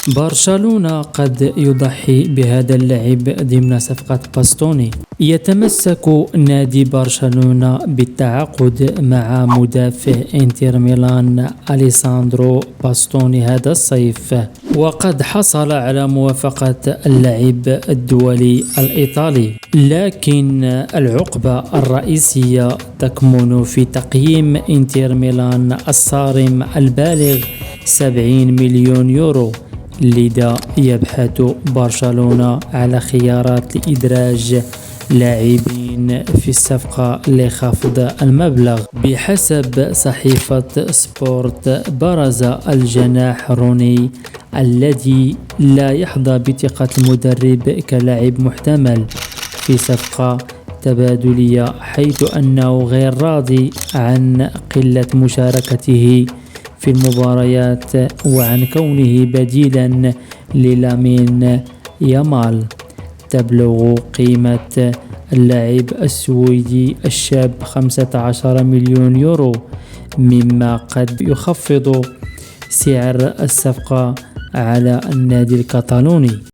برشلونة قد يضحي بهذا اللاعب ضمن صفقة باستوني. يتمسك نادي برشلونة بالتعاقد مع مدافع انتر ميلان أليساندرو باستوني هذا الصيف، وقد حصل على موافقة اللاعب الدولي الإيطالي، لكن العقبة الرئيسية تكمن في تقييم انتر ميلان الصارم البالغ 70 مليون يورو. لذا يبحث برشلونة على خيارات لإدراج لاعبين في الصفقة لخفض المبلغ. بحسب صحيفة سبورت، برز الجناح روني الذي لا يحظى بثقة المدرب كلاعب محتمل في صفقة تبادلية، حيث أنه غير راضي عن قلة مشاركته في المباريات وعن كونه بديلا للامين يامال. تبلغ قيمة اللاعب السويدي الشاب 15 مليون يورو، مما قد يخفض سعر الصفقة على النادي الكتالوني.